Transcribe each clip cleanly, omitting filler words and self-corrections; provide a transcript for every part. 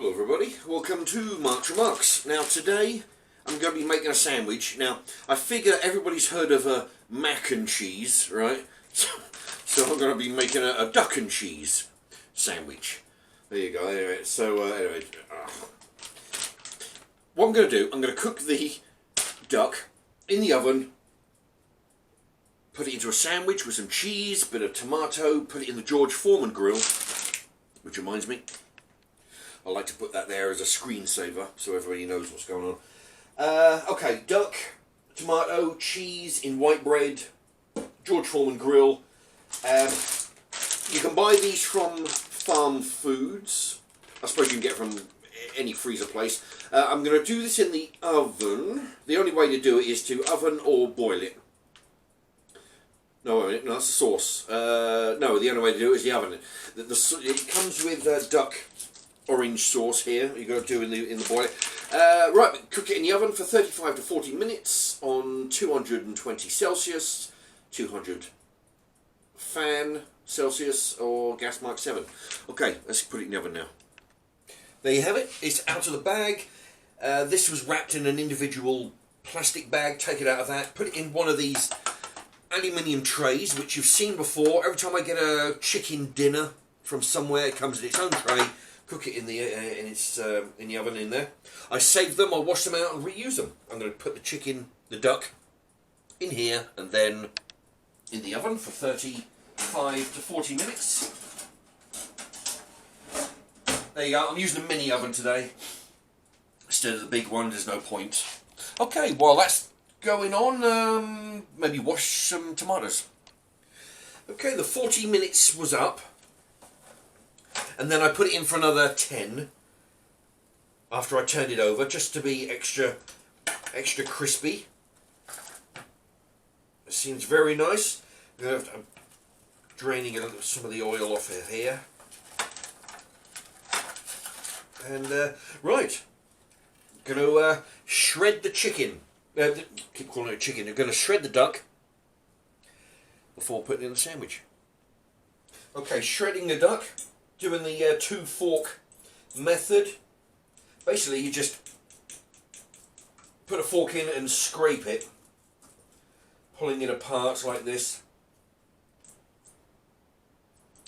Hello everybody, welcome to Mark's Remarks. Now today I'm going to be making a sandwich. Now I figure everybody's heard of a mac and cheese, right? So I'm going to be making a duck and cheese sandwich. There you go. Anyway, what I'm going to do, I'm going to cook the duck in the oven, put it into a sandwich with some cheese, bit of tomato, put it in the George Foreman grill, which reminds me, I like to put that there as a screensaver so everybody knows what's going on. Okay, duck, tomato, cheese in white bread, George Foreman grill. You can buy these from Farm Foods. I suppose you can get from any freezer place. I'm going to do this in the oven. The only way to do it is to oven or boil it. No, that's the sauce. No, the only way to do it is the oven. It comes with duck orange sauce here. You've got to do in the boiler. Right, cook it in the oven for 35 to 40 minutes on 220 Celsius, 200 fan Celsius or gas mark 7. Okay, let's put it in the oven now. There you have it. It's out of the bag. This was wrapped in an individual plastic bag. Take it out of that. Put it in one of these aluminium trays, which you've seen before. Every time I get a chicken dinner from somewhere, it comes in its own tray. Cook it in the oven in there. I save them, I wash them out and reuse them. I'm going to put the duck in here and then in the oven for 35 to 40 minutes. There you go. I'm using a mini oven today instead of the big one. There's no point. Okay, while that's going on, maybe wash some tomatoes. Okay, the 40 minutes was up. And then I put it in for another 10 after I turned it over, just to be extra crispy. It seems very nice. I'm draining some of the oil off of here. And right, I'm going to shred the chicken. Keep calling it chicken. I'm going to shred the duck before putting it in the sandwich. Okay, shredding the duck. Doing the 2-fork method. Basically, you just put a fork in and scrape it, pulling it apart like this.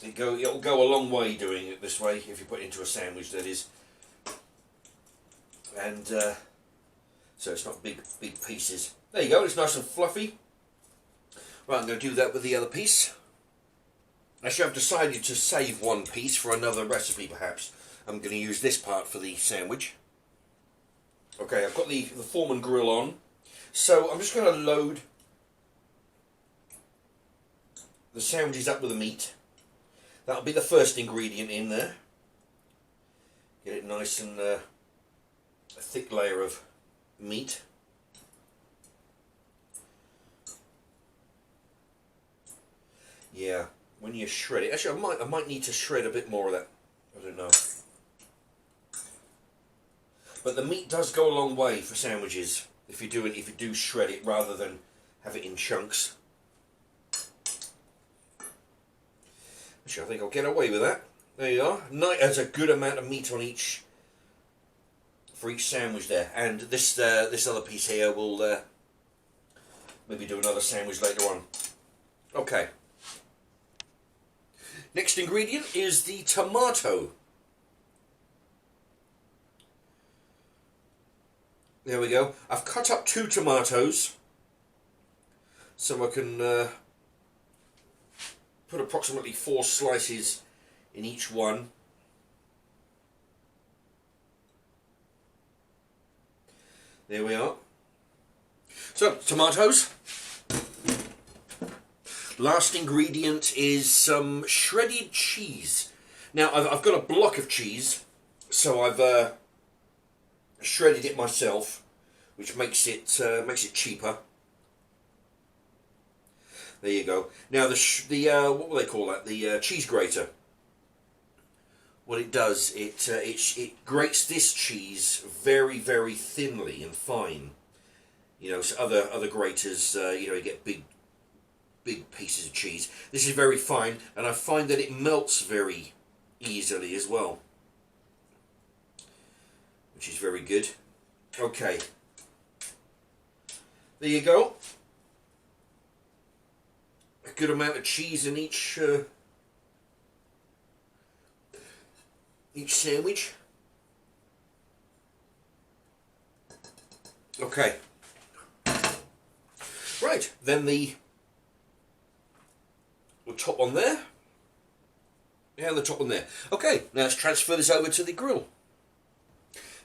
It'll go a long way doing it this way if you put it into a sandwich, that is. And so it's not big pieces. There you go. It's nice and fluffy. Right, I'm going to do that with the other piece. Actually, I've decided to save one piece for another recipe, perhaps. I'm going to use this part for the sandwich. Okay, I've got the Foreman grill on. So I'm just going to load the sandwiches up with the meat. That'll be the first ingredient in there. Get it nice and a thick layer of meat. Yeah. When you shred it, actually I might need to shred a bit more of that. I don't know. But the meat does go a long way for sandwiches if you do shred it rather than have it in chunks. Actually, I think I'll get away with that. There you are. There's a good amount of meat on each sandwich there, and this other piece here will maybe do another sandwich later on. Okay. Next ingredient is the tomato. There we go. I've cut up 2 tomatoes so I can put approximately 4 slices in each one. There we are. So, tomatoes. Last ingredient is some shredded cheese. Now I've got a block of cheese, so I've shredded it myself, which makes it cheaper. There you go. Now what will they call that? The cheese grater. What it does, it grates this cheese very, very thinly and fine. You know, so other graters, you get big pieces of cheese. This is very fine, and I find that it melts very easily as well. which is very good. Okay, there you go. A good amount of cheese in each sandwich. Okay. Right, then the top one there. Yeah, the top one there. Okay, now let's transfer this over to the grill.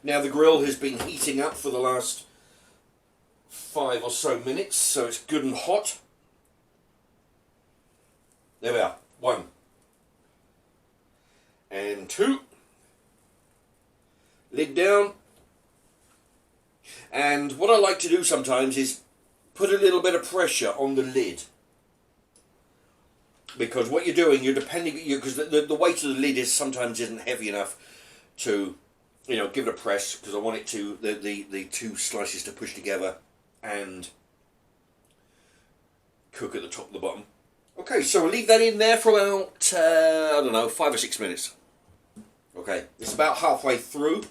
Now the grill has been heating up for the last 5 or so minutes, so it's good and hot. There we are. 1 and 2. Lid down. And what I like to do sometimes is put a little bit of pressure on the lid, because what you're doing, because the weight of the lid sometimes isn't heavy enough to, give it a press, because I want it to the 2 slices to push together and cook at the top and the bottom. Okay, so we'll leave that in there for about I don't know, 5 or 6 minutes. Okay, it's about halfway through.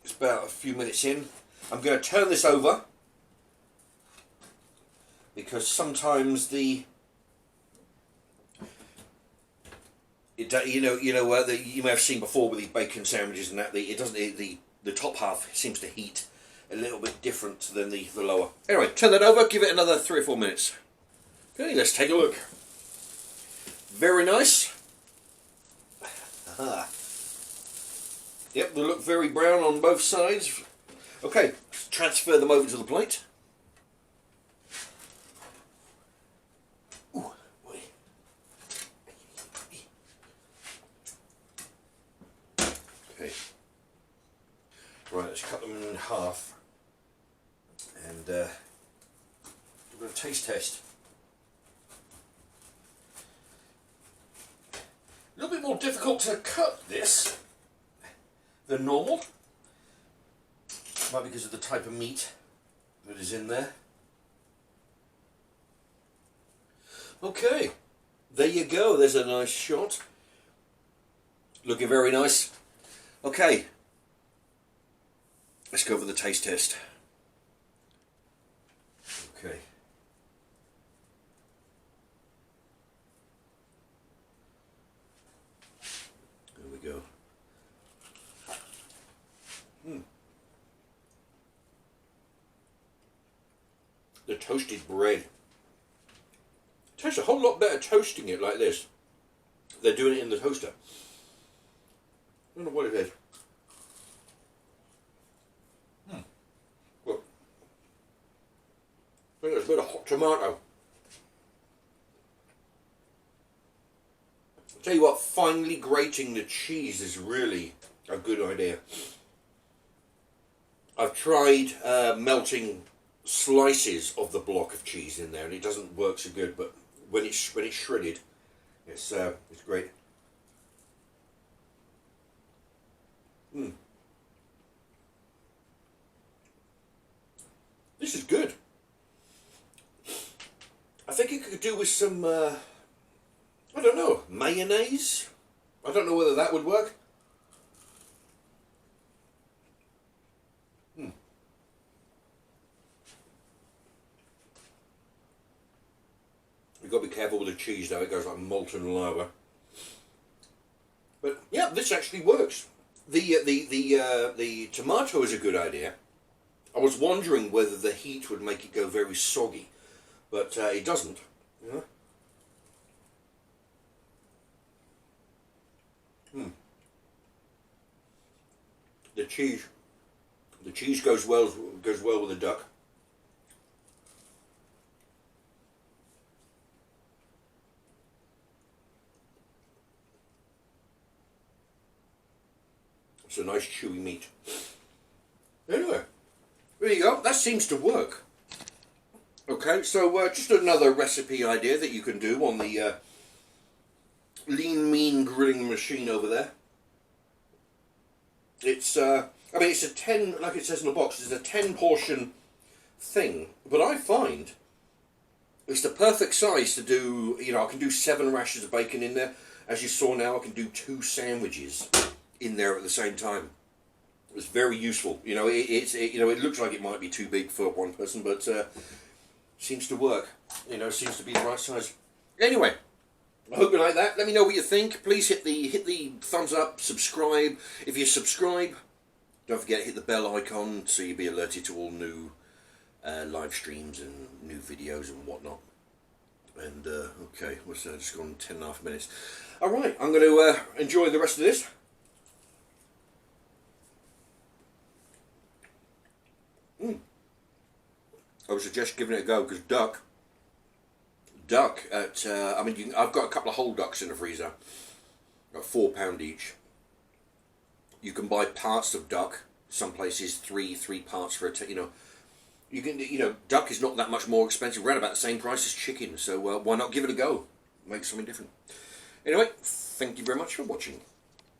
It's about a few minutes in. I'm going to turn this over, because sometimes you may have seen before with these bacon sandwiches and that the top half seems to heat a little bit different than the lower. Anyway, turn that over, give it another 3 or 4 minutes. Okay, let's take a look. Very nice. Aha. Yep, they look very brown on both sides. Okay, transfer them over to the plate. Ooh, boy. Okay. Right, let's cut them in half. And we're going to taste test. A little bit more difficult to cut this than normal. Might be because of the type of meat that is in there. Okay, there you go. There's a nice shot. Looking very nice. Okay, let's go over the taste test. Okay. There we go. The toasted bread tastes a whole lot better toasting it like this. They're doing it in the toaster. I don't know what it is. Look. I think there's a bit of hot tomato. I'll tell you what, finely grating the cheese is really a good idea. I've tried melting slices of the block of cheese in there, and it doesn't work so good. But when it's shredded, it's great. This is good. I think it could do with some I don't know, mayonnaise. I don't know whether that would work. You've got to be careful with the cheese though, it goes like molten lava. But yeah, this actually works. The tomato is a good idea. I was wondering whether the heat would make it go very soggy, but it doesn't. You know? The cheese goes well with the duck. It's a nice chewy meat. Anyway, there you go. That seems to work. Okay, so just another recipe idea that you can do on the lean mean grilling machine over there. It's I mean, it's a 10, like it says in the box, it's a 10 portion thing, but I find it's the perfect size to do, I can do 7 rashers of bacon in there. As you saw now, I can do 2 sandwiches in there at the same time. It's very useful. You know, it looks like it might be too big for one person, but seems to work. You know, seems to be the right size. Anyway, I hope you like that. Let me know what you think. Please hit the thumbs up, subscribe. If you subscribe, don't forget to hit the bell icon so you'll be alerted to all new live streams and new videos and whatnot. And okay, what's that? Just gone 10.5 minutes. All right, I'm going to enjoy the rest of this. I would suggest giving it a go because duck at I mean, I've got a couple of whole ducks in the freezer, at £4 each. You can buy parts of duck. Some places three parts for you know. You can, you know, duck is not that much more expensive. Around about the same price as chicken. So why not give it a go? Make something different. Anyway, thank you very much for watching.